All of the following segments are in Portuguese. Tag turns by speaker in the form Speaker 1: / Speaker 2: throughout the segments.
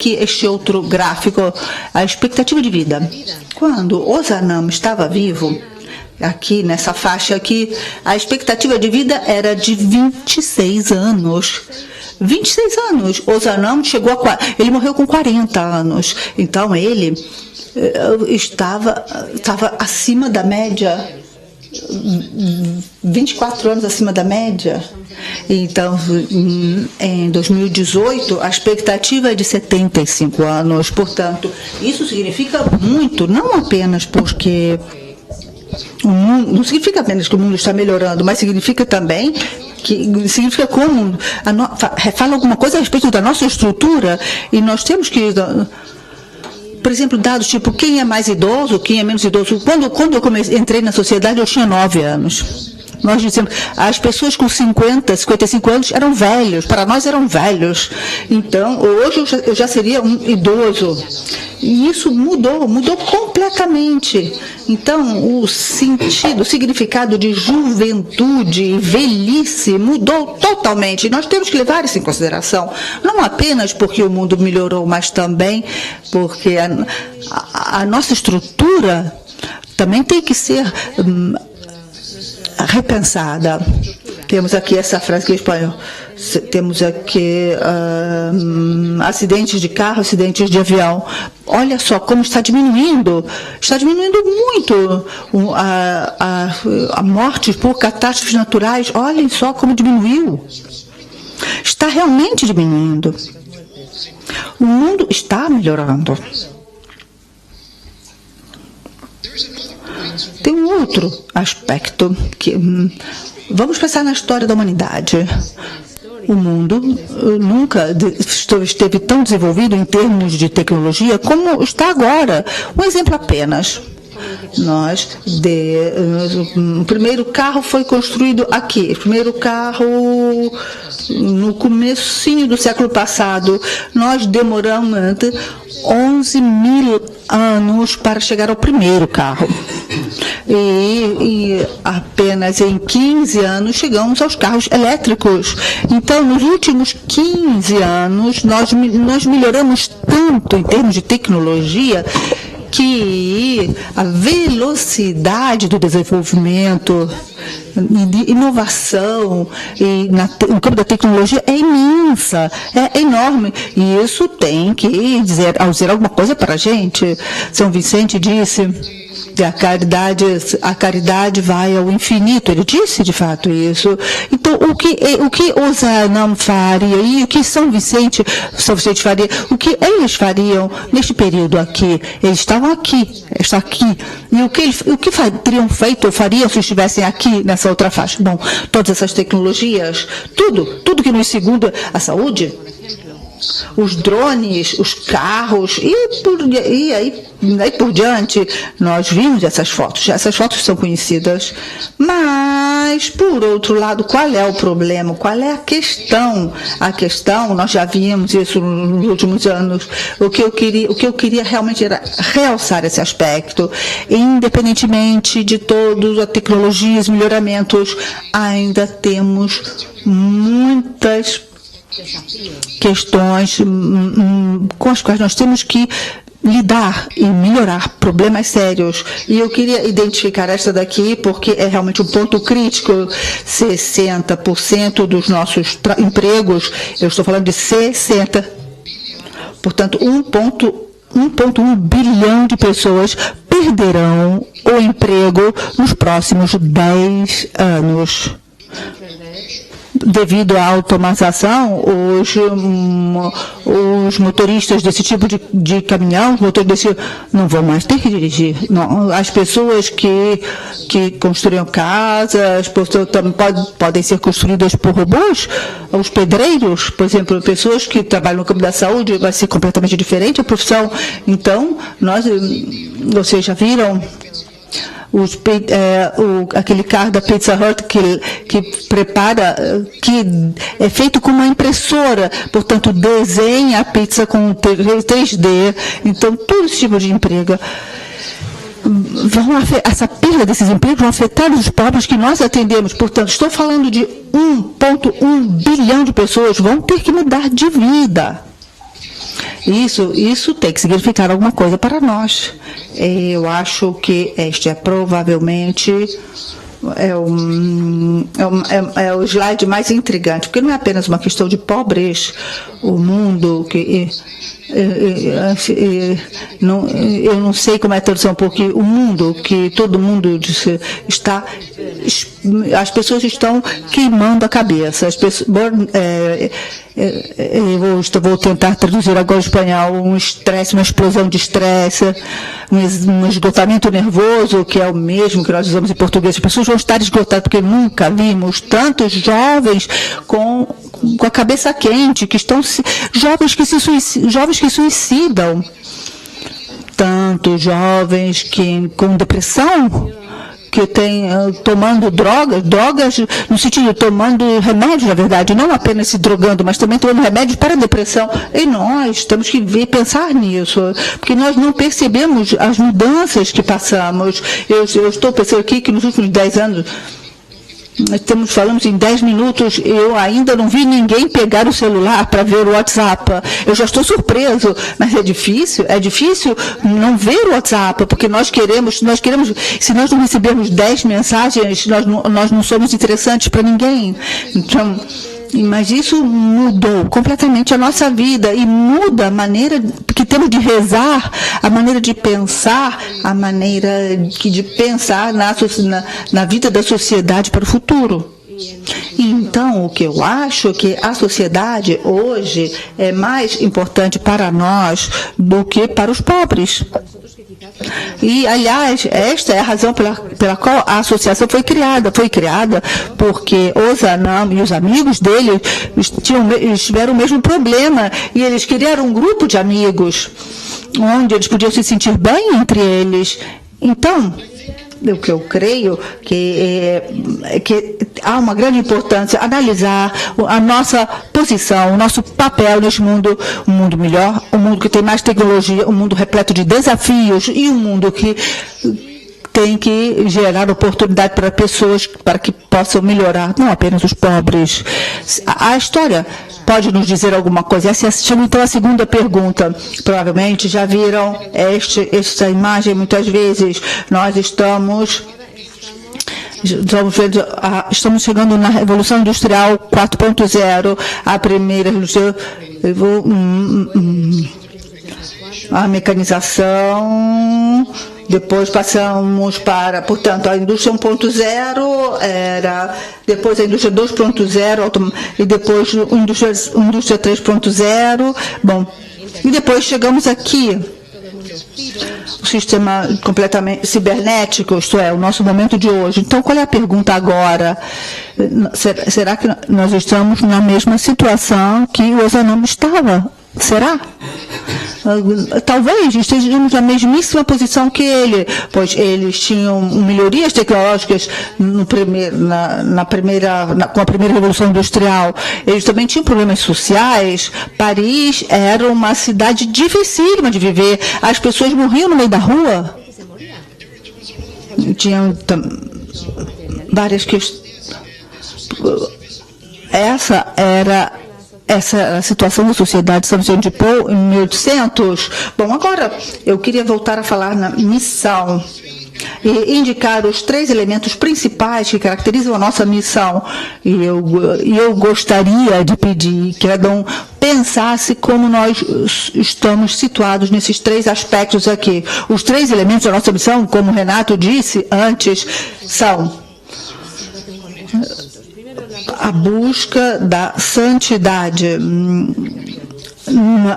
Speaker 1: que este outro gráfico, a expectativa de vida. Quando Ozanam estava vivo, aqui nessa faixa aqui, a expectativa de vida era de 26 anos. 26 anos. Ozanam ele morreu com 40 anos. Então ele estava acima da média, 24 anos acima da média. Então, em 2018, a expectativa é de 75 anos. Portanto, isso significa muito, não apenas porque o mundo, não significa apenas que o mundo está melhorando, mas significa também significa como fala alguma coisa a respeito da nossa estrutura, e nós temos que, por exemplo, dados tipo quem é mais idoso, quem é menos idoso. Quando eu entrei na sociedade, eu tinha 9 anos. Nós dizemos, as pessoas com 50, 55 anos eram velhos, para nós eram velhos. Então, hoje eu já seria um idoso. E isso mudou completamente. Então, o significado de juventude e velhice mudou totalmente. Nós temos que levar isso em consideração, não apenas porque o mundo melhorou, mas também porque a nossa estrutura também tem que ser repensada. Temos aqui essa frase em espanhol. Temos aqui acidentes de carro, acidentes de avião. Olha só como está diminuindo muito a morte por catástrofes naturais. Olhem só como diminuiu. Está realmente diminuindo. O mundo está melhorando. Tem um outro aspecto que vamos pensar na história da humanidade. O mundo nunca esteve tão desenvolvido em termos de tecnologia como está agora. Um exemplo apenas. O primeiro carro foi construído aqui. O primeiro carro no comecinho do século passado. Nós demoramos 11 mil anos para chegar ao primeiro carro. E apenas em 15 anos chegamos aos carros elétricos. Então, nos últimos 15 anos, nós melhoramos tanto em termos de tecnologia que a velocidade do desenvolvimento, de inovação e no campo da tecnologia é imensa, é enorme. E isso tem que dizer alguma coisa para a gente. São Vicente disse que a caridade vai ao infinito. Ele disse de fato isso. Então, o que Ozanam faria e o que São Vicente faria, o que eles fariam neste período aqui? Eles estavam aqui, está aqui. E o que teriam feito ou fariam se estivessem aqui nessa outra faixa? Bom, todas essas tecnologias, tudo que nos segura a saúde, os drones, os carros e aí por diante, nós vimos essas fotos. Essas fotos são conhecidas. Mas, por outro lado, qual é o problema? Qual é a questão? A questão, nós já vimos isso nos últimos anos. O que eu queria realmente era realçar esse aspecto. Independentemente de todas as tecnologias, melhoramentos, ainda temos muitas questões com as quais nós temos que lidar e melhorar, problemas sérios. E eu queria identificar esta daqui porque é realmente um ponto crítico. 60% dos nossos empregos, eu estou falando de 60%, portanto 1,1 bilhão de pessoas perderão o emprego nos próximos 10 anos. Devido à automatização, os motoristas desse tipo de caminhão, os motoristas não vão mais ter que dirigir. Não, as pessoas que construíam casas, também podem ser construídas por robôs. Os pedreiros, por exemplo, pessoas que trabalham no campo da saúde, vai ser completamente diferente a profissão. Então, vocês já viram aquele carro da Pizza Hut que prepara, que é feito com uma impressora, portanto desenha a pizza com 3D. Então todo esse tipo de emprego essa perda desses empregos vão afetar os pobres que nós atendemos. Portanto, estou falando de 1,1 bilhão de pessoas vão ter que mudar de vida. Isso tem que significar alguma coisa para nós. Eu acho que este é provavelmente o slide mais intrigante, porque não é apenas uma questão de pobres, o mundo que eu não sei como é a tradução, porque o mundo que todo mundo está, as pessoas estão queimando a cabeça, as pessoas, vou tentar traduzir agora em espanhol, um estresse, uma explosão de estresse, um esgotamento nervoso, que é o mesmo que nós usamos em português. As pessoas vão estar esgotadas, porque nunca vimos tantos jovens com a cabeça quente, que estão jovens que suicidam, tantos jovens com depressão, que tem tomando drogas no sentido de tomando remédio, na verdade, não apenas se drogando, mas também tomando remédio para a depressão. E nós temos que pensar nisso, porque nós não percebemos as mudanças que passamos. Eu estou pensando aqui que nos últimos 10 anos, falamos em 10 minutos, eu ainda não vi ninguém pegar o celular para ver o WhatsApp. Eu já estou surpreso, mas é difícil não ver o WhatsApp, porque nós queremos, se nós não recebermos 10 mensagens, nós não somos interessantes para ninguém. Então, mas isso mudou completamente a nossa vida e muda a maneira que temos de rezar, a maneira de pensar, a maneira de pensar na vida da sociedade para o futuro. Então, o que eu acho que a sociedade hoje é mais importante para nós do que para os pobres. E, aliás, esta é a razão pela qual a associação foi criada. Foi criada porque o Zanam e os amigos dele tiveram o mesmo problema e eles criaram um grupo de amigos onde eles podiam se sentir bem entre eles. Então, o que eu creio que há uma grande importância analisar a nossa posição, o nosso papel neste mundo, um mundo melhor, um mundo que tem mais tecnologia, um mundo repleto de desafios e um mundo que tem que gerar oportunidade para pessoas para que possam melhorar, não apenas os pobres. A história pode nos dizer alguma coisa. Essa chama então a segunda pergunta. Provavelmente já viram esta imagem muitas vezes. Nós estamos chegando na Revolução Industrial 4.0, a primeira a mecanização. Depois passamos para, portanto, a indústria 1.0, depois a indústria 2.0 e depois a indústria 3.0. Bom, e depois chegamos aqui, o sistema completamente cibernético, isto é, o nosso momento de hoje. Então, qual é a pergunta agora? Será que nós estamos na mesma situação que o Ozanam estava? Será? Talvez estejamos na mesmíssima posição que ele, pois eles tinham melhorias tecnológicas com a primeira Revolução Industrial. Eles também tinham problemas sociais. Paris era uma cidade dificílima de viver. As pessoas morriam no meio da rua. Tinham várias questões. Essa era a situação da sociedade de São Vicente de Paul em 1800. Bom, agora eu queria voltar a falar na missão e indicar os 3 elementos principais que caracterizam a nossa missão. E eu gostaria de pedir que cada um pensasse como nós estamos situados nesses 3 aspectos aqui. Os 3 elementos da nossa missão, como o Renato disse antes, são a busca da santidade.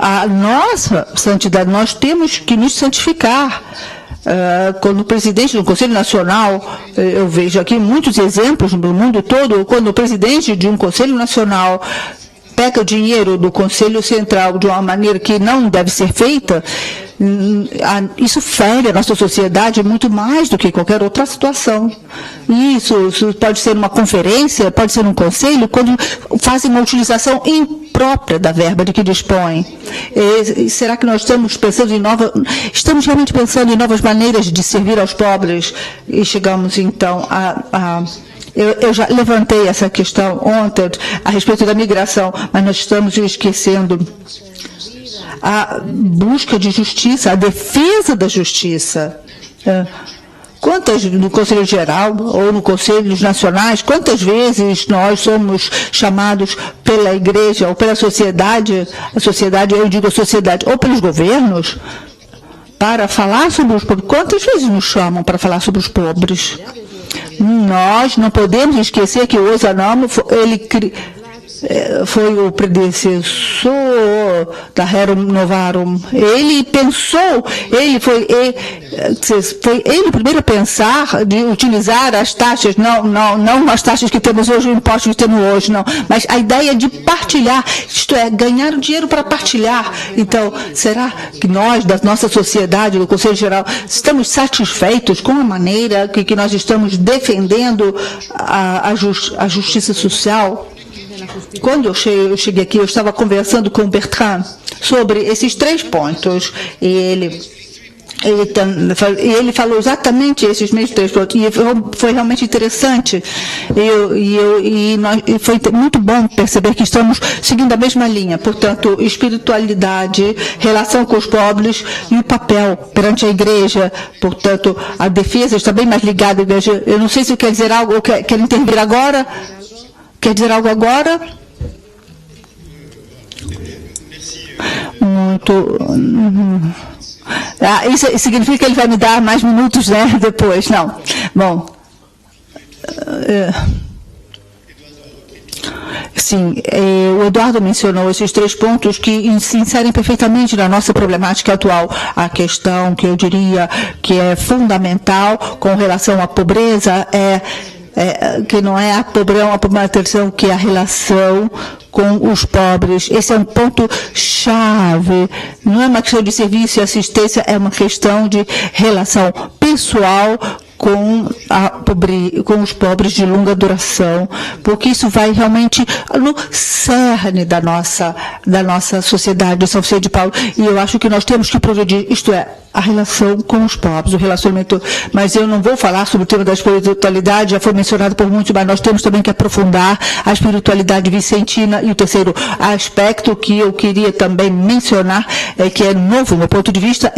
Speaker 1: A nossa santidade, nós temos que nos santificar. Quando o presidente do Conselho Nacional, eu vejo aqui muitos exemplos no mundo todo, quando o presidente de um Conselho Nacional pega o dinheiro do Conselho Central de uma maneira que não deve ser feita, isso fere a nossa sociedade muito mais do que qualquer outra situação. Isso pode ser uma conferência, pode ser um conselho, quando fazem uma utilização imprópria da verba de que dispõem. Será que nós estamos realmente pensando em novas maneiras de servir aos pobres? E chegamos então eu já levantei essa questão ontem a respeito da migração, mas nós estamos esquecendo a busca de justiça, a defesa da justiça. Quantas, no Conselho Geral ou no Conselhos Nacionais, quantas vezes nós somos chamados pela igreja ou pela sociedade, a sociedade, eu digo a sociedade, ou pelos governos, para falar sobre os pobres? Quantas vezes nos chamam para falar sobre os pobres? Nós não podemos esquecer que o Ozanam, ele foi o predecessor da Rerum Novarum. Ele pensou, foi ele o primeiro a pensar de utilizar as taxas, não as taxas que temos hoje, o imposto que temos hoje, não, mas a ideia de partilhar, isto é, ganhar o dinheiro para partilhar. Então, será que nós, da nossa sociedade, do Conselho Geral, estamos satisfeitos com a maneira que nós estamos defendendo a justiça social? Quando eu cheguei aqui, eu estava conversando com o Bertrand sobre esses 3 pontos. E ele falou exatamente esses mesmos 3 pontos. E foi realmente interessante. E foi muito bom perceber que estamos seguindo a mesma linha. Portanto, espiritualidade, relação com os pobres e o papel perante a igreja. Portanto, a defesa está bem mais ligada à igreja. Eu não sei se quer dizer algo ou quer intervir agora. Quer dizer algo agora? Muito. Isso significa que ele vai me dar mais minutos, né? Depois, não. Bom. Sim, o Eduardo mencionou esses 3 pontos que se inserem perfeitamente na nossa problemática atual. A questão que eu diria que é fundamental com relação à pobreza que não é a pobreza, que é a relação com os pobres. Esse é um ponto-chave. Não é uma questão de serviço e assistência, é uma questão de relação pessoal com os pobres de longa duração, porque isso vai realmente no cerne da nossa sociedade, do São Vicente de Paulo, e eu acho que nós temos que progredir, isto é, a relação com os pobres, o relacionamento, mas eu não vou falar sobre o tema da espiritualidade, já foi mencionado por muitos, mas nós temos também que aprofundar a espiritualidade vicentina, e o terceiro aspecto que eu queria também mencionar, que é novo, no meu ponto de vista,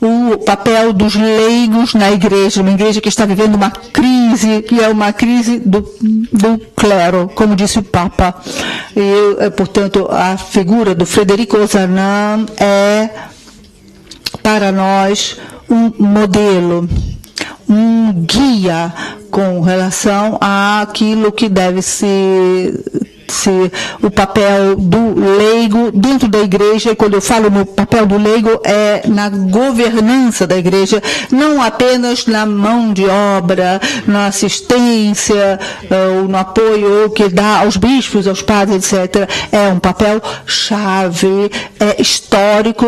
Speaker 1: o papel dos leigos na igreja, uma igreja que está vivendo uma crise, que é uma crise do clero, como disse o Papa. E, portanto, a figura do Frederico Ozanam é, para nós, um modelo, um guia com relação àquilo que deve ser o papel do leigo dentro da igreja, e quando eu falo no papel do leigo, é na governança da igreja, não apenas na mão de obra, na assistência, ou no apoio que dá aos bispos, aos padres, etc. É um papel chave, histórico,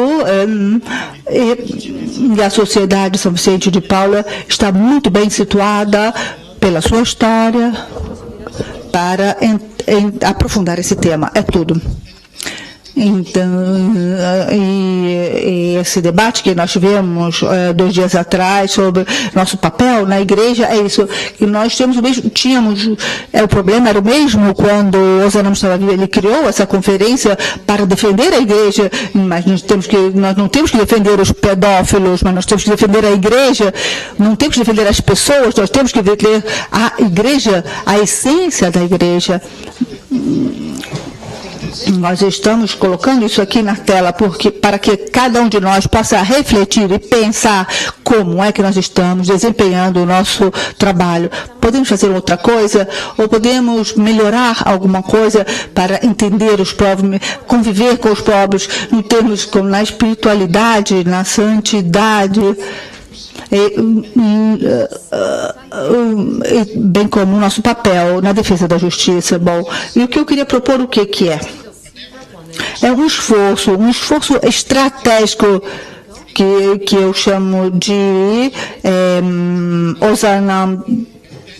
Speaker 1: e a sociedade de São Vicente de Paulo está muito bem situada pela sua história para aprofundar esse tema. É tudo. Então, e esse debate que nós tivemos 2 dias atrás sobre nosso papel na igreja, é isso que nós temos o mesmo, o problema era o mesmo quando o Ozanam estava vivo, ele criou essa conferência para defender a igreja, mas nós não temos que defender os pedófilos, mas nós temos que defender a igreja, não temos que defender as pessoas, nós temos que defender a igreja, a essência da igreja. Nós estamos colocando isso aqui na tela para que cada um de nós possa refletir e pensar como é que nós estamos desempenhando o nosso trabalho. Podemos fazer outra coisa ou podemos melhorar alguma coisa para entender os pobres, conviver com os pobres em termos como na espiritualidade, na santidade, bem como o nosso papel na defesa da justiça. Bom, e o que eu queria propor, o que é? É um esforço estratégico que eu chamo de Ozanam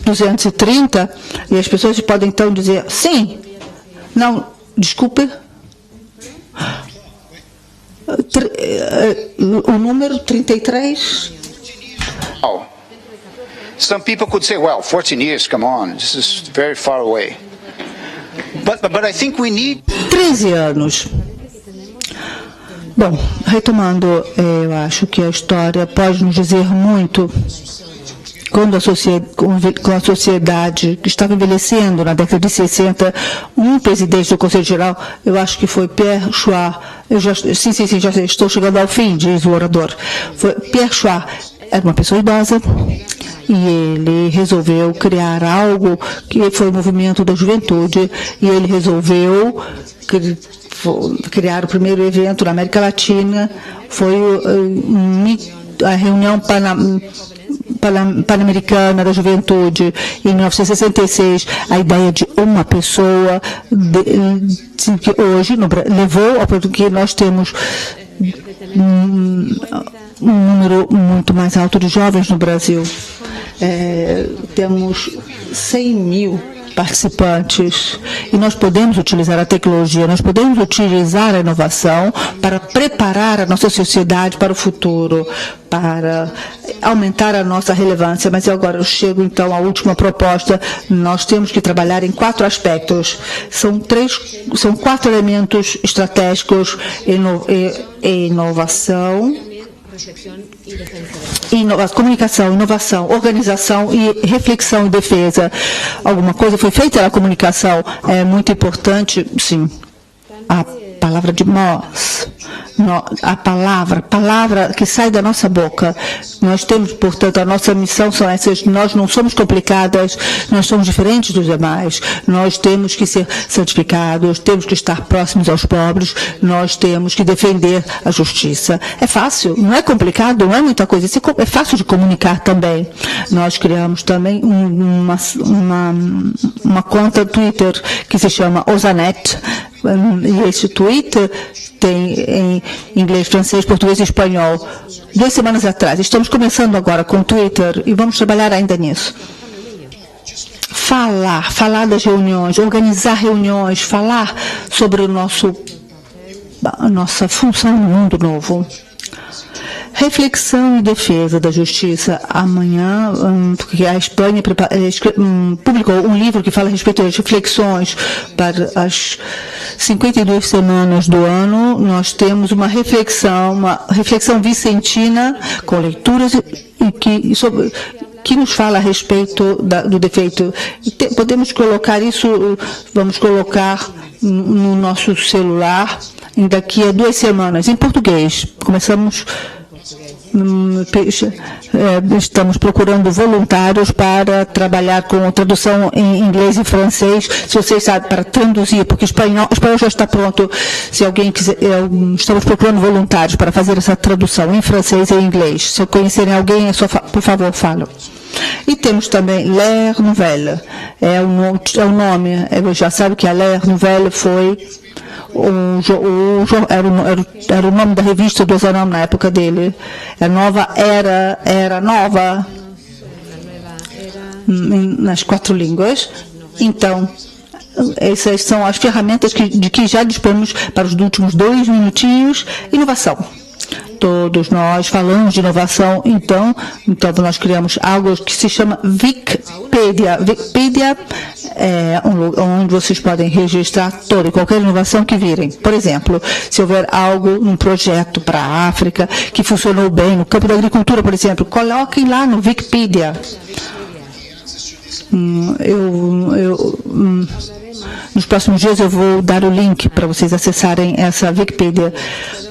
Speaker 1: 230, e as pessoas podem então dizer, sim, não, desculpe, o número 33.
Speaker 2: Oh. Some people could say, well, 14 years, come on, this is very far away. But I think we need...
Speaker 1: 13 anos. Bom, retomando, eu acho que a história pode nos dizer muito. Quando com a sociedade que estava envelhecendo na década de 60, um presidente do Conselho Geral, eu acho que foi Pierre Chouard, já estou chegando ao fim, diz o orador. Pierre Chouard era uma pessoa idosa e ele resolveu criar algo que foi o movimento da juventude, e ele resolveu criar o primeiro evento na América Latina, foi a reunião Pan-Americana da Juventude, em 1966, a ideia de uma pessoa, que hoje levou ao ponto que nós temos um número muito mais alto de jovens no Brasil. Temos 100 mil participantes, e nós podemos utilizar a tecnologia, nós podemos utilizar a inovação para preparar a nossa sociedade para o futuro, para aumentar a nossa relevância. Mas agora eu chego então à última proposta. Nós temos que trabalhar em 4 aspectos. São 4 elementos estratégicos: inovação, comunicação, inovação, organização e reflexão e defesa. Alguma coisa foi feita na comunicação, é muito importante, sim. A palavra de nós, a palavra que sai da nossa boca. Nós temos, portanto, a nossa missão são essas. Nós não somos complicadas, nós somos diferentes dos demais. Nós temos que ser santificados, temos que estar próximos aos pobres, nós temos que defender a justiça. É fácil, não é complicado, não é muita coisa. É fácil de comunicar também. Nós criamos também uma conta Twitter que se chama Osanet. E esse Twitter tem em inglês, francês, português e espanhol. 2 semanas atrás. Estamos começando agora com o Twitter e vamos trabalhar ainda nisso. Falar das reuniões, organizar reuniões, falar sobre a nossa função no mundo novo. Reflexão e defesa da justiça. Amanhã, porque a Espanha publicou um livro que fala a respeito das reflexões para as 52 semanas do ano. Nós temos uma reflexão vicentina com leituras que nos fala a respeito do defeito. Podemos colocar isso, vamos colocar no nosso celular daqui a 2 semanas, em português. Estamos procurando voluntários para trabalhar com tradução em inglês e francês, se vocês sabem, para traduzir, porque o espanhol já está pronto. Se alguém quiser, estamos procurando voluntários para fazer essa tradução em francês e em inglês. Se conhecerem alguém, por favor, falam. E temos também L'Air Nouvelle, é o nome, já sabe que a L'Air Nouvelle foi era o nome da revista do Ozanam na época dele. A nova era nova nas 4 línguas. Então, essas são as ferramentas de que já dispomos para os últimos 2 minutinhos. Inovação. Todos nós falamos de inovação, então nós criamos algo que se chama Wikipedia. Wikipedia é onde vocês podem registrar toda e qualquer inovação que virem. Por exemplo, se houver um projeto para a África que funcionou bem no campo da agricultura, por exemplo, coloquem lá no Wikipedia. Nos próximos dias eu vou dar o link para vocês acessarem essa Wikipedia.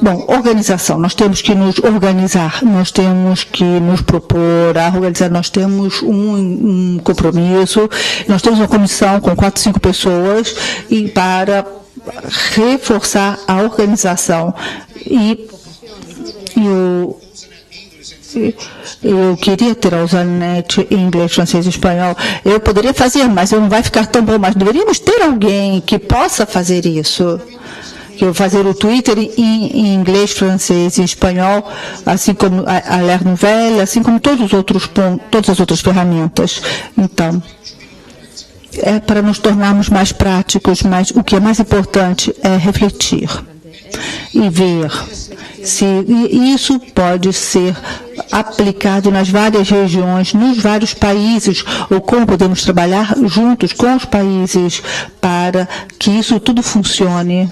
Speaker 1: Bom, organização. Nós temos que nos organizar, nós temos que nos propor a organizar, nós temos um compromisso, nós temos uma comissão com 4, 5 pessoas e para reforçar a organização. Eu queria ter a Osanet em inglês, francês e espanhol. Eu poderia fazer, mas não vai ficar tão bom. Mas deveríamos ter alguém que possa fazer isso. Que eu fazer o Twitter em inglês, francês e espanhol, assim como a L'Air Nouvelle, assim como todas as outras ferramentas. Então, é para nos tornarmos mais práticos, mas o que é mais importante é refletir e ver se isso pode ser aplicado nas várias regiões, nos vários países, ou como podemos trabalhar juntos com os países para que isso tudo funcione,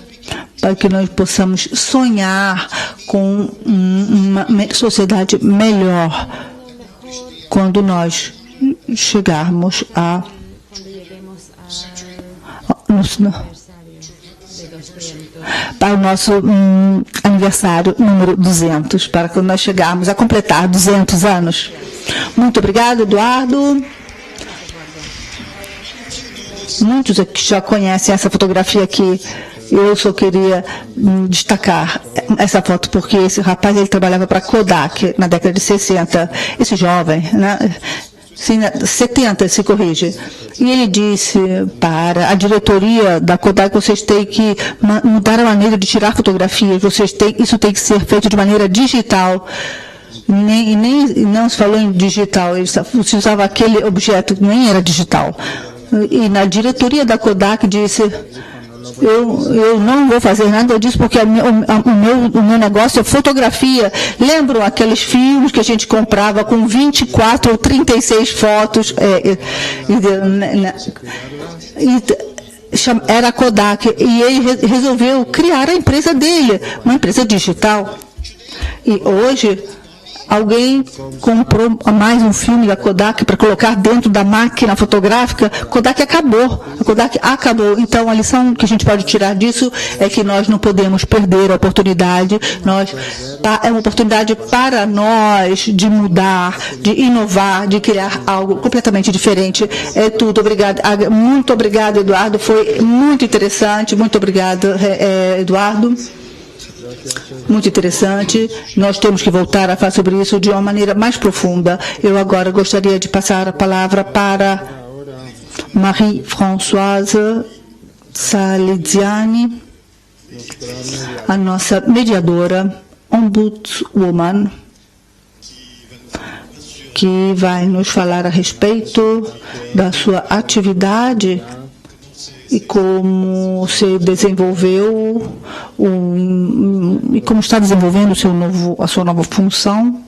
Speaker 1: para que nós possamos sonhar com uma sociedade melhor quando nós chegarmos para o nosso aniversário número 200, para quando nós chegarmos a completar 200 anos. Muito obrigado, Eduardo. Muitos aqui já conhecem essa fotografia aqui. Eu só queria destacar essa foto, porque esse rapaz ele trabalhava para a Kodak na década de 60. Esse jovem, né? 70, se corrige. E ele disse para a diretoria da Kodak: vocês têm que mudar a maneira de tirar fotografias, isso tem que ser feito de maneira digital. Não se falou em digital, se usava aquele objeto que nem era digital. E na diretoria da Kodak disse: eu não vou fazer nada disso, porque o meu negócio é fotografia. Lembram aqueles filmes que a gente comprava com 24 ou 36 fotos? Era a Kodak. E ele resolveu criar a empresa dele, uma empresa digital. E hoje alguém comprou mais um filme da Kodak para colocar dentro da máquina fotográfica. A Kodak acabou. Então, a lição que a gente pode tirar disso é que nós não podemos perder a oportunidade. É uma oportunidade para nós de mudar, de inovar, de criar algo completamente diferente. É tudo. Obrigado. Muito obrigado, Eduardo. Foi muito interessante. Muito obrigado, Eduardo. Muito interessante. Nós temos que voltar a falar sobre isso de uma maneira mais profunda. Eu agora gostaria de passar a palavra para Marie-Françoise Saliziani, a nossa mediadora, ombudswoman, que vai nos falar a respeito da sua atividade e como se desenvolveu e como está desenvolvendo a sua nova função.